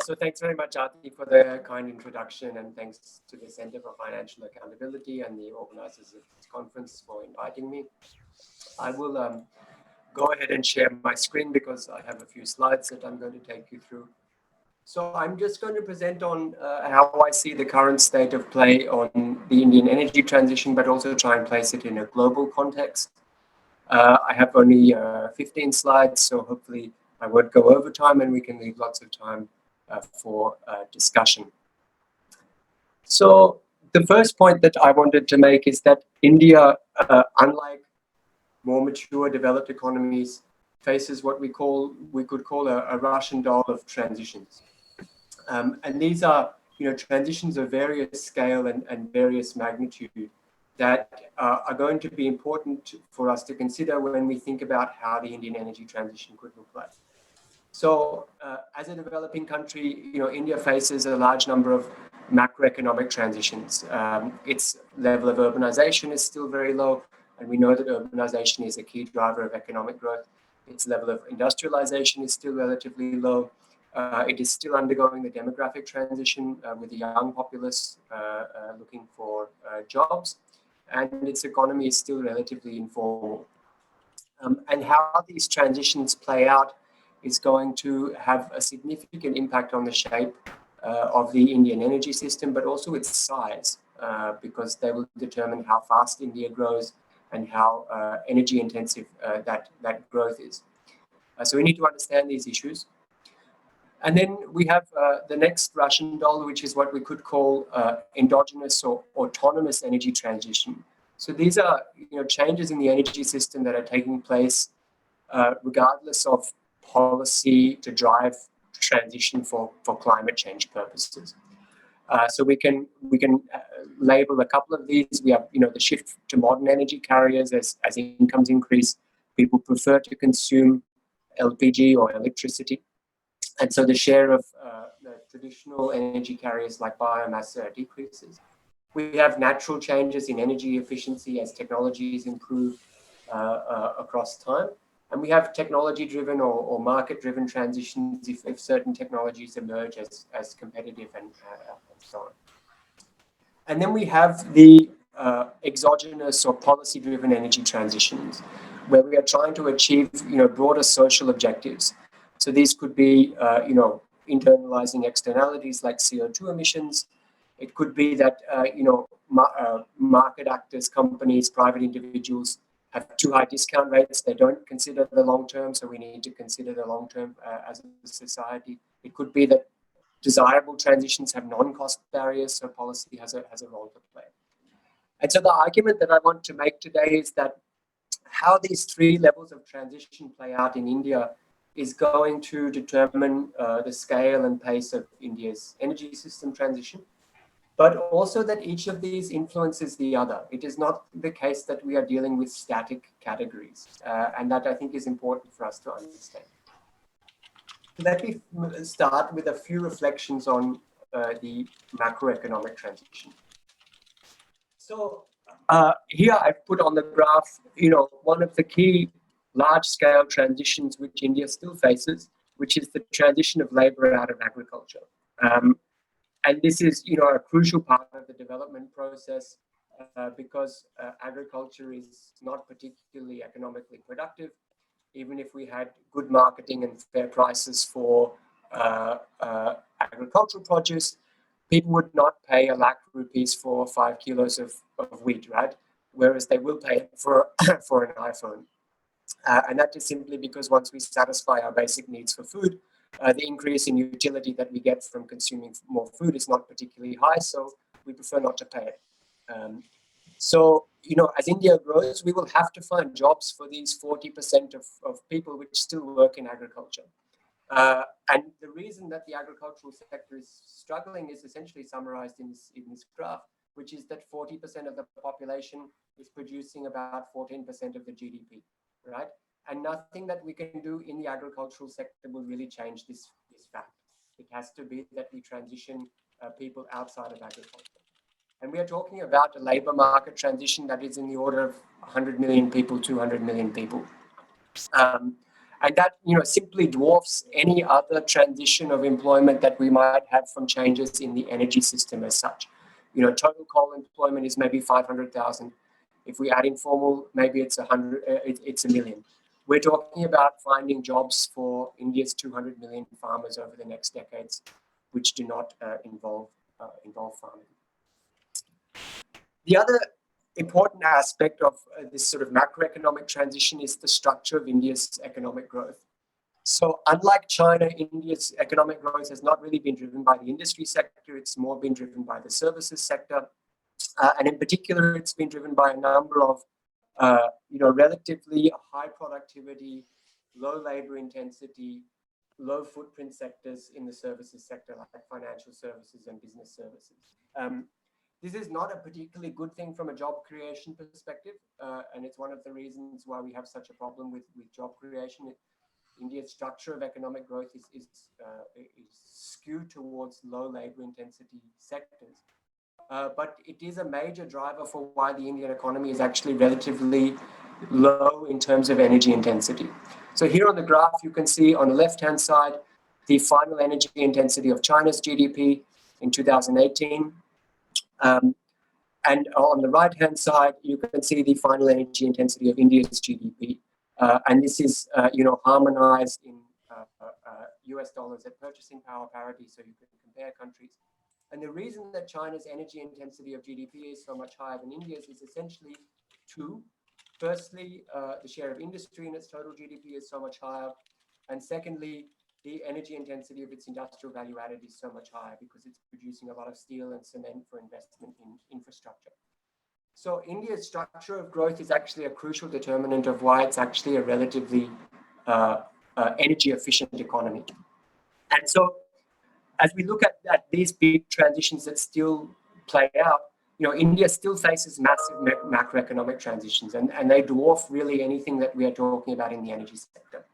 So thanks very much, Aarti, for the kind introduction, and thanks to the Center for Financial Accountability and the organizers of this conference for inviting me. I will go ahead and share my screen because I have a few slides that I'm going to take you through. So I'm just going to present on how I see the current state of play on the Indian energy transition, but also try and place it in a global context. I have only 15 slides, so hopefully I won't go over time and we can leave lots of time for discussion. So the first point that I wanted to make is that India, unlike more mature developed economies, faces what we could call a Russian doll of transitions. And these are transitions of various scale and various magnitude that are going to be important for us to consider when we think about how the Indian energy transition could look like. So as a developing country, India faces a large number of macroeconomic transitions. Its level of urbanization is still very low, and we know that urbanization is a key driver of economic growth. Its level of industrialization is still relatively low. It is still undergoing the demographic transition with a young populace looking for jobs, and its economy is still relatively informal. And how these transitions play out is going to have a significant impact on the shape of the Indian energy system, but also its size, because they will determine how fast India grows and how energy intensive that growth is. So we need to understand these issues. And then we have the next Russian doll, which is what we could call endogenous or autonomous energy transition. So these are changes in the energy system that are taking place regardless of policy to drive transition for climate change purposes. So we can label a couple of these. We have the shift to modern energy carriers as incomes increase. People prefer to consume LPG or electricity, and so the share of the traditional energy carriers like biomass decreases. We have natural changes in energy efficiency as technologies improve across time. And we have technology-driven or market-driven transitions if certain technologies emerge as competitive and so on. And then we have the exogenous or policy-driven energy transitions, where we are trying to achieve broader social objectives. So these could be internalizing externalities like CO2 emissions. It could be that market actors, companies, private individuals have too high discount rates. They don't consider the long term, so we need to consider the long term as a society. It could be that desirable transitions have non-cost barriers, so policy has a role to play. And so the argument that I want to make today is that how these three levels of transition play out in India is going to determine the scale and pace of India's energy system transition, but also that each of these influences the other. It is not the case that we are dealing with static categories, and that I think is important for us to understand. Let me start with a few reflections on the macroeconomic transition. So here I've put on the graph, one of the key large-scale transitions which India still faces, which is the transition of labor out of agriculture. And this is, a crucial part of the development process because agriculture is not particularly economically productive. Even if we had good marketing and fair prices for agricultural produce, people would not pay 1 lakh rupees for 5 kilos of wheat, right? Whereas they will pay for an iPhone. And that is simply because once we satisfy our basic needs for food, the increase in utility that we get from consuming more food is not particularly high, so we prefer not to pay it. So, as India grows, we will have to find jobs for these 40% of people which still work in agriculture. And the reason that the agricultural sector is struggling is essentially summarized in this graph, which is that 40% of the population is producing about 14% of the GDP, right? And nothing that we can do in the agricultural sector will really change this fact. It has to be that we transition people outside of agriculture. And we are talking about a labor market transition that is in the order of 100 million people, 200 million people. And that, simply dwarfs any other transition of employment that we might have from changes in the energy system as such. Total coal employment is maybe 500,000. If we add informal, maybe it's 100. It's a million. We're talking about finding jobs for India's 200 million farmers over the next decades, which do not involve farming. The other important aspect of this sort of macroeconomic transition is the structure of India's economic growth. So unlike China, India's economic growth has not really been driven by the industry sector. It's more been driven by the services sector. And in particular, it's been driven by a number of, relatively high productivity, low labor intensity, low footprint sectors in the services sector, like financial services and business services. This is not a particularly good thing from a job creation perspective, and it's one of the reasons why we have such a problem with job creation. India's structure of economic growth is skewed towards low labor intensity sectors. But it is a major driver for why the Indian economy is actually relatively low in terms of energy intensity. So here on the graph, you can see on the left-hand side, the final energy intensity of China's GDP in 2018. And on the right-hand side, you can see the final energy intensity of India's GDP. And this is, harmonized in US dollars at purchasing power parity, so you can compare countries. And the reason that China's energy intensity of GDP is so much higher than India's is essentially two. Firstly, the share of industry in its total GDP is so much higher. And secondly, the energy intensity of its industrial value added is so much higher because it's producing a lot of steel and cement for investment in infrastructure. So India's structure of growth is actually a crucial determinant of why it's actually a relatively energy efficient economy. And so as we look at these big transitions that still play out, India still faces massive macroeconomic transitions, and they dwarf really anything that we are talking about in the energy sector.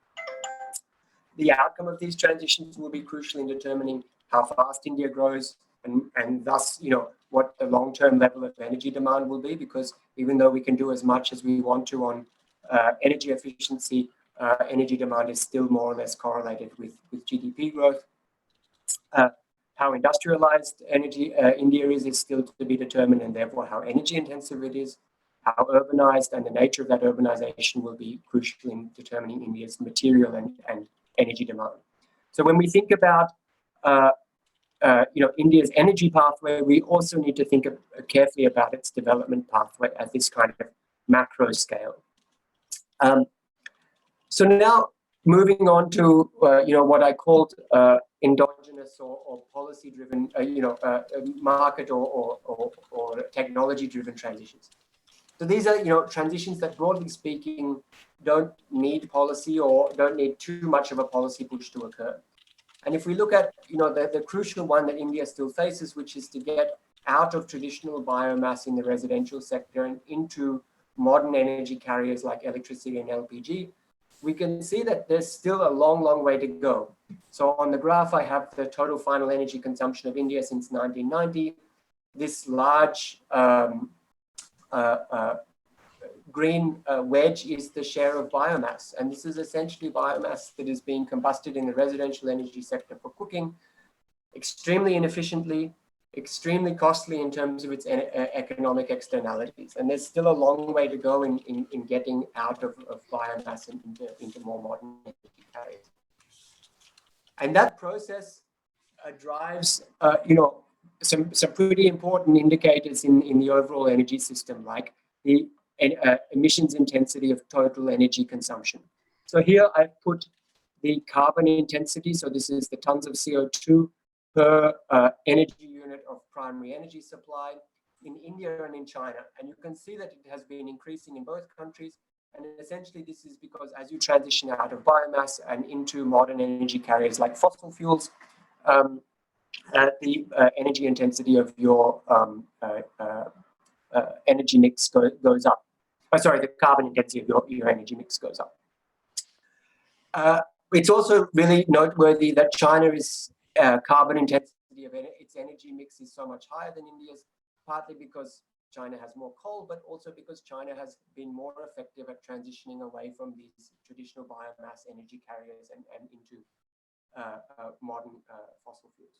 The outcome of these transitions will be crucial in determining how fast India grows and thus, what the long-term level of energy demand will be, because even though we can do as much as we want to on energy efficiency, energy demand is still more or less correlated with GDP growth. How industrialized India is still to be determined, and therefore how energy intensive it is. How urbanized and the nature of that urbanization will be crucial in determining India's material and energy demand. So when we think about India's energy pathway, we also need to think carefully about its development pathway at this kind of macro scale. So now moving on to what I called endogenous or policy-driven, market or technology-driven transitions. So these are transitions that, broadly speaking, don't need policy or don't need too much of a policy push to occur. And if we look at the crucial one that India still faces, which is to get out of traditional biomass in the residential sector and into modern energy carriers like electricity and LPG, we can see that there's still a long, long way to go. So on the graph, I have the total final energy consumption of India since 1990. This large green wedge is the share of biomass. And this is essentially biomass that is being combusted in the residential energy sector for cooking, extremely inefficiently, extremely costly in terms of its economic externalities. And there's still a long way to go in getting out of biomass and into more modern energy carriers. And that process drives, some pretty important indicators in the overall energy system, like the emissions intensity of total energy consumption. So here I've put the carbon intensity. So this is the tons of CO2 per energy unit of primary energy supply in India and in China. And you can see that it has been increasing in both countries. And essentially this is because as you transition out of biomass and into modern energy carriers like fossil fuels, the energy intensity of your energy mix goes up. The carbon intensity of your energy mix goes up. It's also really noteworthy that China's carbon intensity of its energy mix is so much higher than India's, partly because China has more coal, but also because China has been more effective at transitioning away from these traditional biomass energy carriers and into modern fossil fuels.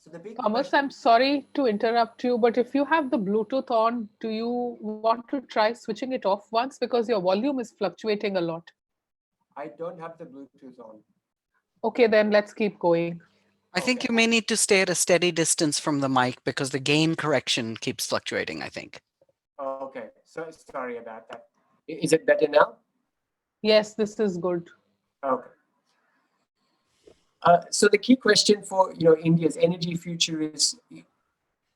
So the big Thomas, question, I'm sorry to interrupt you, but if you have the Bluetooth on, do you want to try switching it off once because your volume is fluctuating a lot? I don't have the Bluetooth on. Okay, then let's keep going. I think Okay. you may need to stay at a steady distance from the mic because the gain correction keeps fluctuating, I think. Okay, so sorry about that. Is it better now? Yes, this is good. Okay. So the key question for India's energy future is,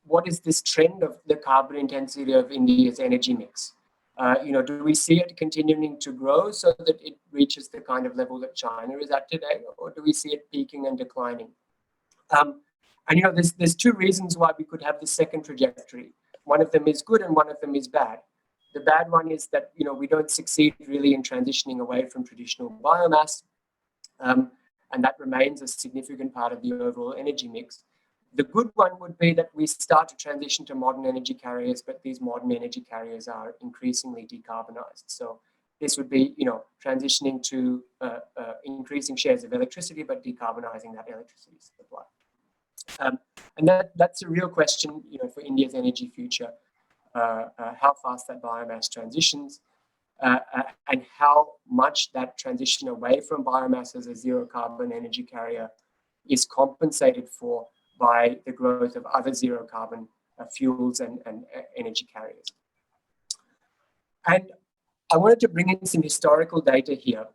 what is this trend of the carbon intensity of India's energy mix? Do we see it continuing to grow so that it reaches the kind of level that China is at today, or do we see it peaking and declining? And there's two reasons why we could have this second trajectory. One of them is good and one of them is bad. The bad one is that we don't succeed really in transitioning away from traditional biomass, and that remains a significant part of the overall energy mix. The good one would be that we start to transition to modern energy carriers, but these modern energy carriers are increasingly decarbonized. So this would be, transitioning to increasing shares of electricity, but decarbonizing that electricity supply. And that's a real question, for India's energy future, how fast that biomass transitions, and how much that transition away from biomass as a zero carbon energy carrier is compensated for by the growth of other zero carbon fuels and energy carriers. And I wanted to bring in some historical data here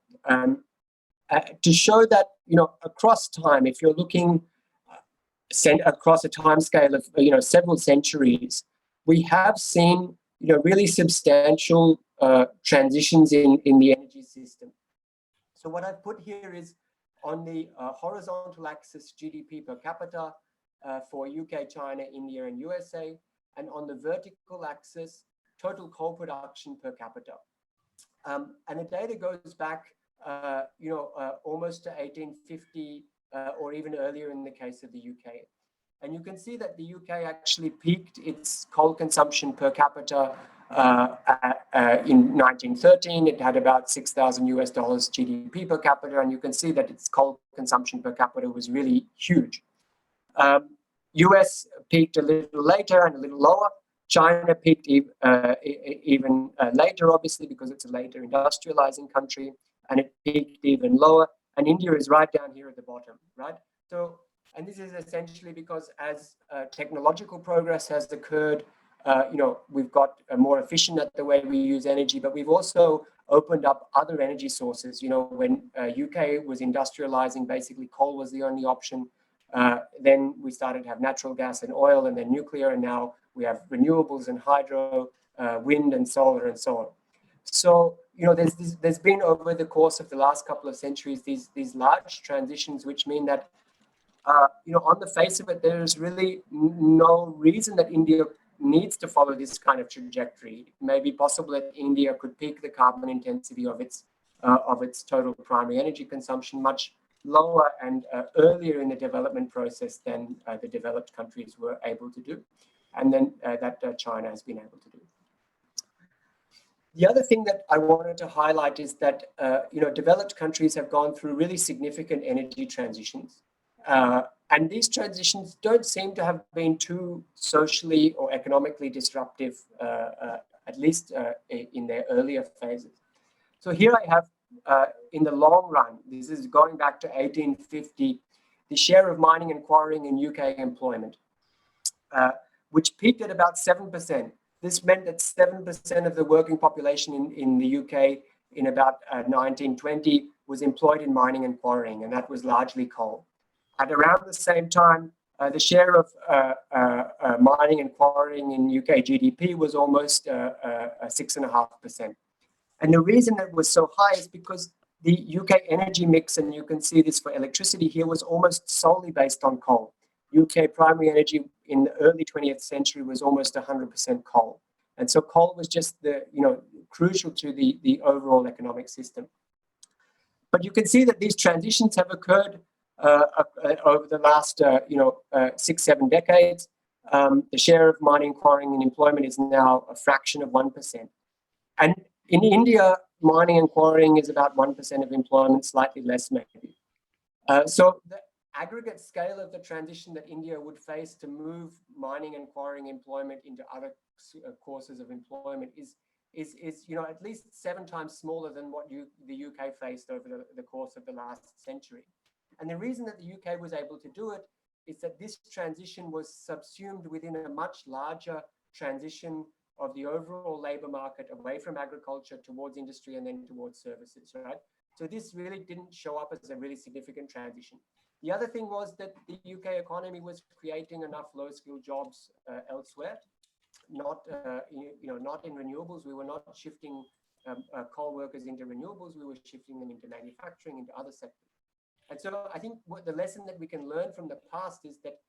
to show that, across time, if you're looking across a time scale of, several centuries, we have seen, really substantial transitions in the energy system. So what I've put here is on the horizontal axis GDP per capita for UK, China, India, and USA, and on the vertical axis total coal production per capita. And the data goes back, almost to 1850 or even earlier in the case of the UK. And you can see that the UK actually peaked its coal consumption per capita in 1913. It had about $6,000 GDP per capita, and you can see that its coal consumption per capita was really huge. US peaked a little later and a little lower. China peaked even later, obviously, because it's a later industrializing country, and it peaked even lower. And India is right down here at the bottom, right? So, and this is essentially because as technological progress has occurred, we've got more efficient at the way we use energy, but we've also opened up other energy sources. When UK was industrializing, basically coal was the only option. Then we started to have natural gas and oil, and then nuclear, and now we have renewables and hydro, wind and solar, and so on. So, there's been over the course of the last couple of centuries these large transitions, which mean that on the face of it, there's really no reason that India needs to follow this kind of trajectory. It may be possible that India could peak the carbon intensity of its total primary energy consumption much lower and earlier in the development process than the developed countries were able to do, and then that China has been able to do. The other thing that I wanted to highlight is that developed countries have gone through really significant energy transitions. And these transitions don't seem to have been too socially or economically disruptive, at least in their earlier phases. So here I have, in the long run, this is going back to 1850, the share of mining and quarrying in UK employment, which peaked at about 7%. This meant that 7% of the working population in the UK in about 1920 was employed in mining and quarrying, and that was largely coal. At around the same time, the share of mining and quarrying in UK GDP was almost 6.5%. And the reason it was so high is because the UK energy mix, and you can see this for electricity here, was almost solely based on coal. UK primary energy in the early 20th century was almost 100% coal. And so coal was just crucial to the overall economic system. But you can see that these transitions have occurred over the last 6-7 decades. the share of mining, quarrying, and employment is now a fraction of 1%. And in India, mining and quarrying is about 1% of employment, slightly less maybe. So the aggregate scale of the transition that India would face to move mining and quarrying employment into other courses of employment is at least 7 times smaller than what the UK faced over the course of the last century. And the reason that the UK was able to do it is that this transition was subsumed within a much larger transition of the overall labor market away from agriculture towards industry and then towards services, right? So this really didn't show up as a really significant transition. The other thing was that the UK economy was creating enough low-skilled jobs elsewhere, not in renewables. We were not shifting coal workers into renewables. We were shifting them into manufacturing, into other sectors. And so I think the lesson that we can learn from the past is that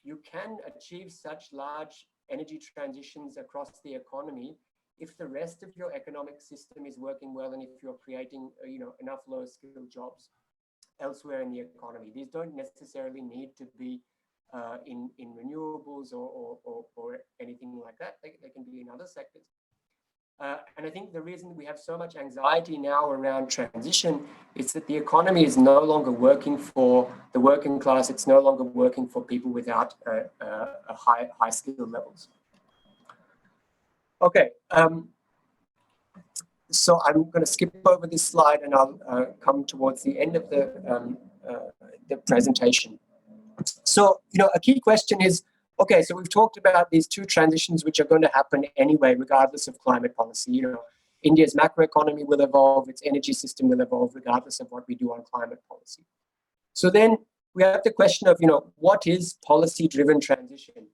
you can achieve such large energy transitions across the economy if the rest of your economic system is working well and if you're creating enough low-skilled jobs elsewhere in the economy. These don't necessarily need to be in renewables or anything like that. They can be in other sectors. And I think the reason we have so much anxiety now around transition is that the economy is no longer working for the working class. It's no longer working for people without high skill levels. Okay, so I'm going to skip over this slide and I'll come towards the end of the presentation. So, a key question is, okay, so we've talked about these 2 transitions which are going to happen anyway, regardless of climate policy. India's macroeconomy will evolve, its energy system will evolve, regardless of what we do on climate policy. So then we have the question of, what is policy-driven transition?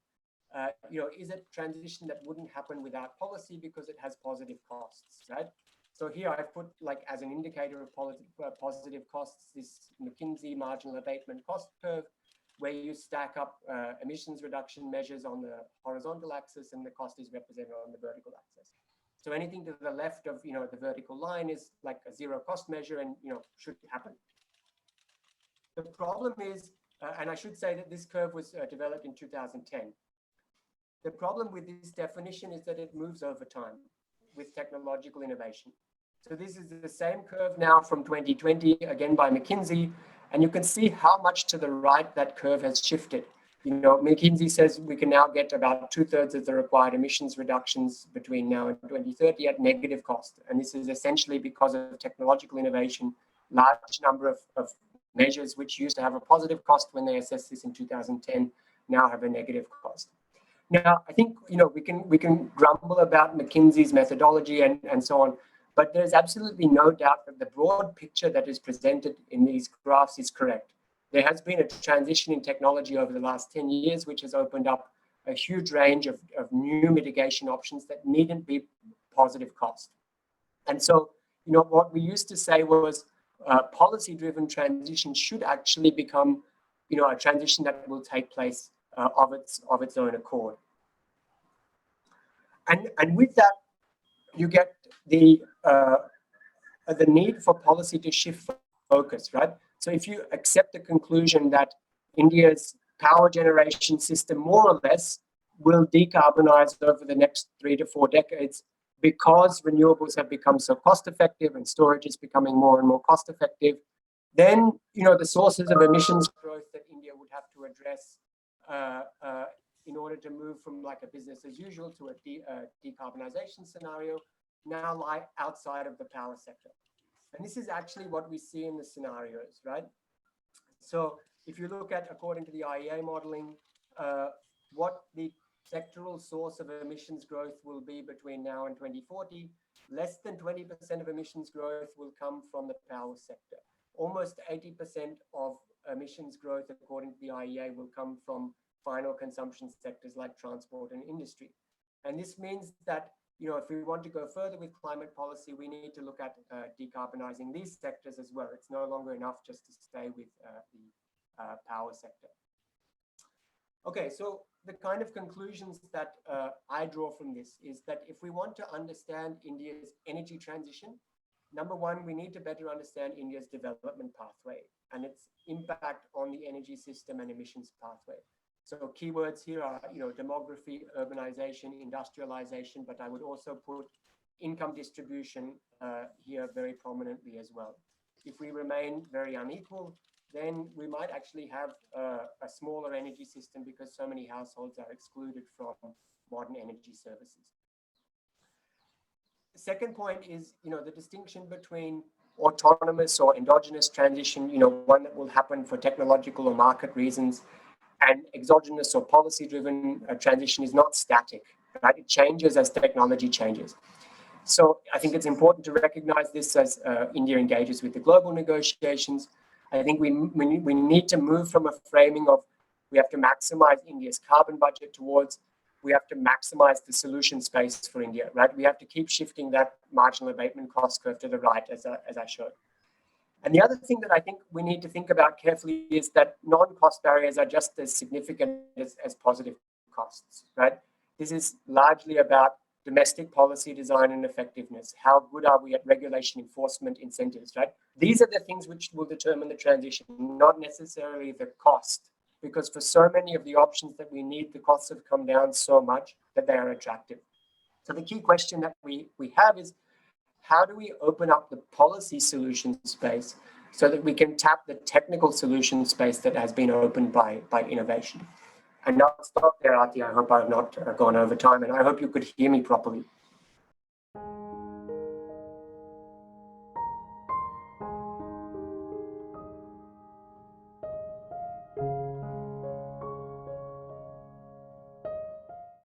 Is it transition that wouldn't happen without policy because it has positive costs, right? So here I've put, as an indicator of positive costs, this McKinsey marginal abatement cost curve, where you stack up emissions reduction measures on the horizontal axis and the cost is represented on the vertical axis. So anything to the left of the vertical line is like a zero cost measure and should happen. The problem is, and I should say that this curve was developed in 2010. The problem with this definition is that it moves over time with technological innovation. So this is the same curve now from 2020, again by McKinsey, and you can see how much to the right that curve has shifted. McKinsey says we can now get about 2/3 of the required emissions reductions between now and 2030 at negative cost. And this is essentially because of technological innovation. Large number of measures which used to have a positive cost when they assessed this in 2010 now have a negative cost. Now, I think we can grumble about McKinsey's methodology and so on, but there's absolutely no doubt that the broad picture that is presented in these graphs is correct. There has been a transition in technology over the last 10 years, which has opened up a huge range of new mitigation options that needn't be positive cost. And so, what we used to say was policy-driven transition should actually become, a transition that will take place of its own accord. And with that, you get the need for policy to shift focus, right? So if you accept the conclusion that India's power generation system more or less will decarbonize over the next 3 to 4 decades because renewables have become so cost effective and storage is becoming more and more cost effective, then the sources of emissions growth that India would have to address in order to move from like a business as usual to a decarbonization scenario now lie outside of the power sector. And this is actually what we see in the scenarios, right? So if you look at, according to the IEA modeling, what the sectoral source of emissions growth will be between now and 2040, less than 20% of emissions growth will come from the power sector. Almost 80% of emissions growth, according to the IEA, will come from final consumption sectors like transport and industry. And this means that if we want to go further with climate policy, we need to look at decarbonizing these sectors as well. It's no longer enough just to stay with the power sector. Okay, so the kind of conclusions that I draw from this is that if we want to understand India's energy transition, number one, we need to better understand India's development pathway and its impact on the energy system and emissions pathway. So keywords here are, demography, urbanization, industrialization, but I would also put income distribution here very prominently as well. If we remain very unequal, then we might actually have a smaller energy system because so many households are excluded from modern energy services. The second point is, the distinction between autonomous or endogenous transition, one that will happen for technological or market reasons, and exogenous or policy-driven transition is not static, right? It changes as technology changes. So I think it's important to recognize this as India engages with the global negotiations. I think we need to move from a framing of we have to maximize India's carbon budget towards we have to maximize the solution space for India, right? We have to keep shifting that marginal abatement cost curve to the right, as I showed. And the other thing that I think we need to think about carefully is that non-cost barriers are just as significant as positive costs, right? This is largely about domestic policy design and effectiveness. How good are we at regulation, enforcement, incentives, right? These are the things which will determine the transition, not necessarily the cost, because for so many of the options that we need, the costs have come down so much that they are attractive. So the key question that we have is, how do we open up the policy solution space so that we can tap the technical solution space that has been opened by innovation? And I'll stop there, Aarti. I hope I've not gone over time, and I hope you could hear me properly.